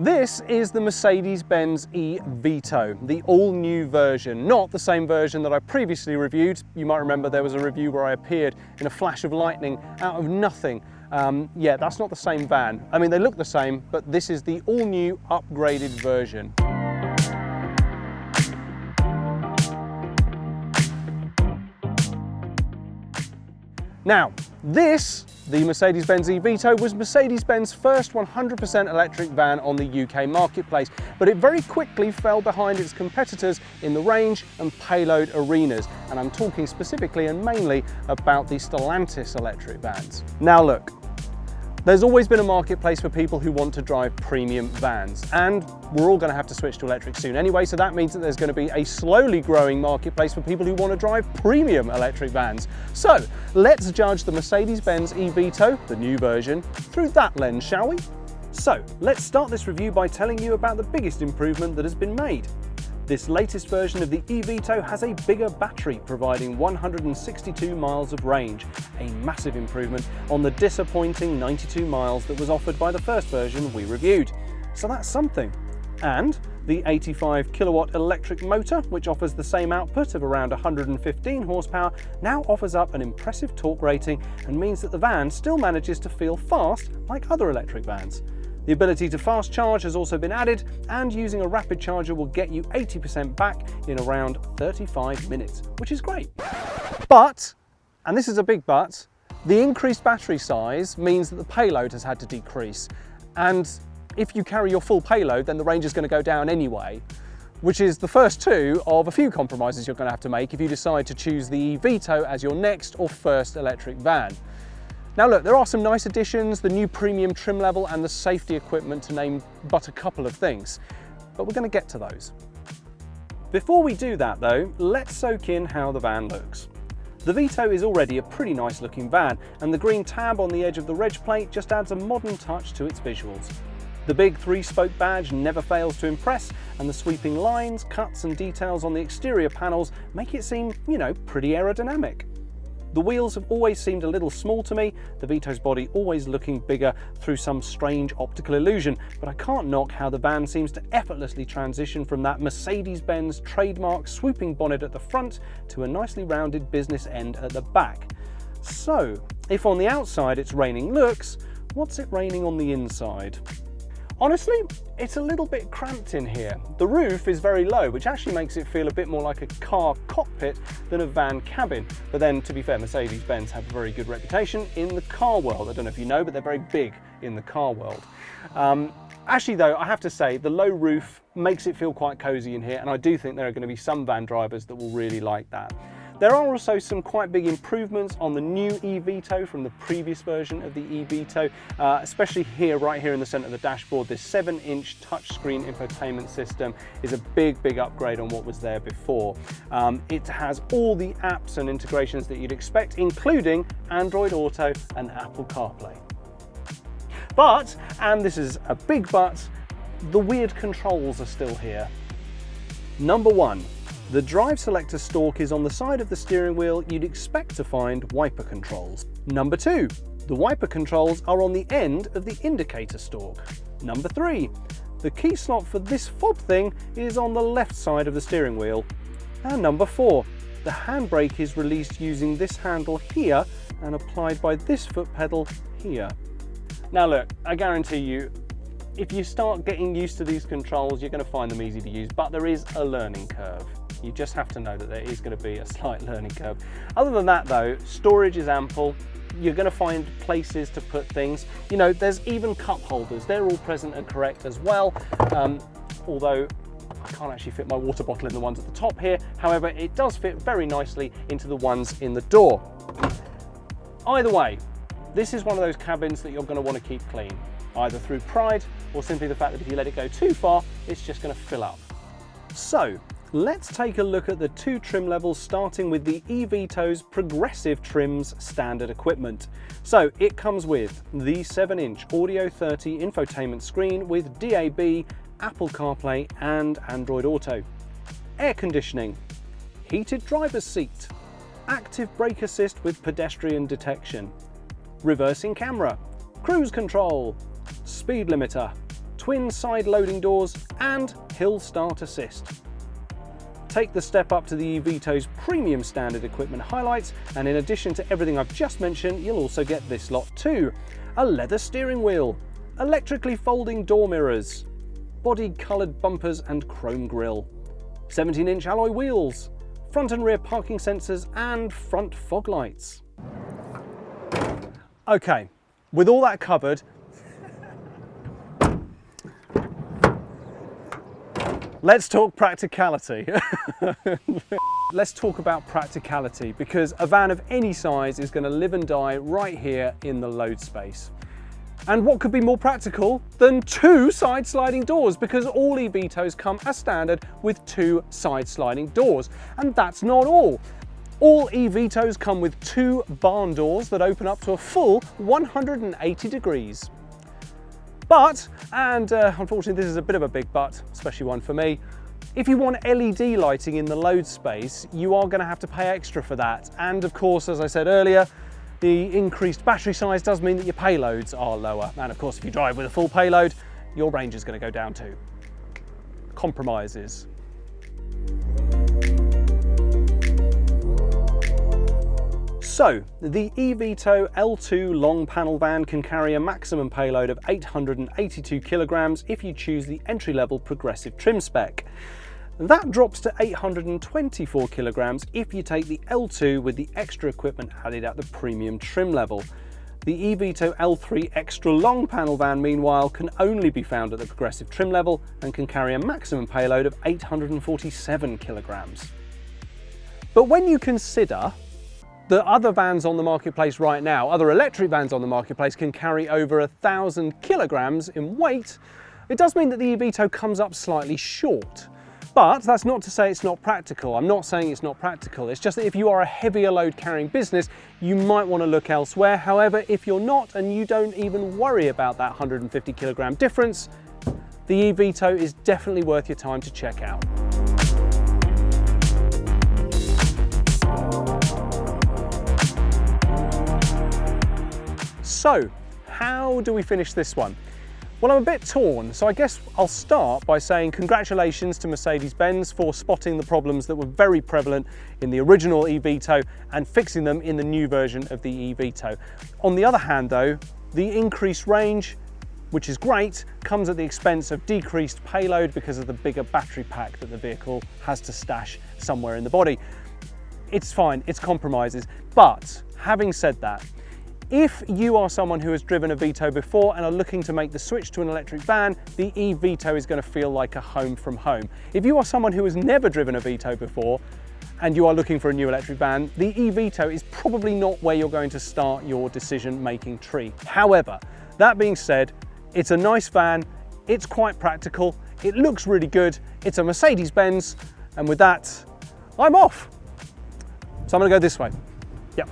This is the Mercedes-Benz eVito, the all-new version, not the same version that I previously reviewed. You might remember there was a review where I appeared in a flash of lightning out of nothing. Yeah, that's not the same van. I mean, they look the same, but this is the all-new upgraded version. Now, the Mercedes-Benz eVito, was Mercedes-Benz's first 100% electric van on the UK marketplace, but it very quickly fell behind its competitors in the range and payload arenas, and I'm talking specifically and mainly about the Stellantis electric vans. Now look, there's always been a marketplace for people who want to drive premium vans, and we're all going to have to switch to electric soon anyway, so that means that there's going to be a slowly growing marketplace for people who want to drive premium electric vans. So let's judge the Mercedes-Benz eVito, the new version, through that lens, shall we? So let's start this review by telling you about the biggest improvement that has been made. This latest version of the eVito has a bigger battery, providing 162 miles of range, a massive improvement on the disappointing 92 miles that was offered by the first version we reviewed. So that's something. And the 85 kilowatt electric motor, which offers the same output of around 115 horsepower, now offers up an impressive torque rating and means that the van still manages to feel fast like other electric vans. The ability to fast charge has also been added, and using a rapid charger will get you 80% back in around 35 minutes, which is great. But, and this is a big but, the increased battery size means that the payload has had to decrease. And if you carry your full payload, then the range is going to go down anyway, which is the first two of a few compromises you're going to have to make if you decide to choose the eVito as your next or first electric van. Now look, there are some nice additions, the new premium trim level and the safety equipment, to name but a couple of things, but we're going to get to those. Before we do that though, let's soak in how the van looks. The Vito is already a pretty nice looking van, and the green tab on the edge of the reg plate just adds a modern touch to its visuals. The big 3-spoke badge never fails to impress, and the sweeping lines, cuts and details on the exterior panels make it seem, you know, pretty aerodynamic. The wheels have always seemed a little small to me, the Vito's body always looking bigger through some strange optical illusion, but I can't knock how the van seems to effortlessly transition from that Mercedes-Benz trademark swooping bonnet at the front to a nicely rounded business end at the back. So, if on the outside it's raining looks, what's it raining on the inside? Honestly, it's a little bit cramped in here. The roof is very low, which actually makes it feel a bit more like a car cockpit than a van cabin. But then, to be fair, Mercedes-Benz have a very good reputation in the car world. I don't know if you know, but they're very big in the car world. Actually though, I have to say, the low roof makes it feel quite cozy in here, and I do think there are going to be some van drivers that will really like that. There are also some quite big improvements on the new eVito from the previous version of the eVito, especially here, right here in the center of the dashboard. This 7-inch touchscreen infotainment system is a big upgrade on what was there before. It has all the apps and integrations that you'd expect, including Android Auto and Apple CarPlay. But, and this is a big but, the weird controls are still here. Number one, the drive selector stalk is on the side of the steering wheel you'd expect to find wiper controls. Number two, the wiper controls are on the end of the indicator stalk. Number three, the key slot for this fob thing is on the left side of the steering wheel. And number four, the handbrake is released using this handle here and applied by this foot pedal here. Now look, I guarantee you, if you start getting used to these controls, you're going to find them easy to use, but there is a learning curve. You just have to know that there is going to be a slight learning curve. Other than that though, storage is ample. You're going to find places to put things. You know, there's even cup holders. They're all present and correct as well. Although I can't actually fit my water bottle in the ones at the top here. However, it does fit very nicely into the ones in the door. Either way, this is one of those cabins that you're going to want to keep clean, either through pride or simply the fact that if you let it go too far, it's just going to fill up. So, let's take a look at the two trim levels, starting with the eVito's Progressive Trims standard equipment. So it comes with the 7-inch Audio 30 infotainment screen with DAB, Apple CarPlay and Android Auto. Air conditioning, heated driver's seat, active brake assist with pedestrian detection, reversing camera, cruise control, speed limiter, twin side loading doors and hill start assist. Take the step up to the eVito's premium standard equipment highlights, and in addition to everything I've just mentioned, you'll also get this lot too. A leather steering wheel, electrically folding door mirrors, body coloured bumpers and chrome grille, 17-inch alloy wheels, front and rear parking sensors and front fog lights. Okay, with all that covered, let's talk practicality. Let's talk about practicality, because a van of any size is going to live and die right here in the load space. And what could be more practical than 2 side sliding doors, because all eVitos come as standard with 2 side sliding doors. And that's not all. All eVitos come with 2 barn doors that open up to a full 180 degrees. But, and unfortunately this is a bit of a big but, especially one for me, if you want LED lighting in the load space, you are going to have to pay extra for that. And of course, as I said earlier, the increased battery size does mean that your payloads are lower. And of course, if you drive with a full payload, your range is going to go down too. Compromises. So, the eVito L2 long panel van can carry a maximum payload of 882 kilograms if you choose the entry-level progressive trim spec. That drops to 824 kilograms if you take the L2 with the extra equipment added at the premium trim level. The eVito L3 extra long panel van, meanwhile, can only be found at the progressive trim level and can carry a maximum payload of 847 kilograms. But when you consider the other vans on the marketplace right now, other electric vans on the marketplace can carry over 1,000 kilograms in weight, it does mean that the eVito comes up slightly short. But that's not to say it's not practical. I'm not saying it's not practical. It's just that if you are a heavier load carrying business, you might want to look elsewhere. However, if you're not and you don't even worry about that 150 kilogram difference, the eVito is definitely worth your time to check out. So, how do we finish this one? Well, I'm a bit torn, so I guess I'll start by saying congratulations to Mercedes-Benz for spotting the problems that were very prevalent in the original eVito and fixing them in the new version of the eVito. On the other hand though, the increased range, which is great, comes at the expense of decreased payload because of the bigger battery pack that the vehicle has to stash somewhere in the body. It's fine, it's compromises, but having said that, if you are someone who has driven a Vito before and are looking to make the switch to an electric van, the eVito is going to feel like a home from home. If you are someone who has never driven a Vito before and you are looking for a new electric van, the eVito is probably not where you're going to start your decision-making tree. However, that being said, it's a nice van, it's quite practical, it looks really good, it's a Mercedes-Benz, and with that, I'm off. So I'm going to go this way. Yep.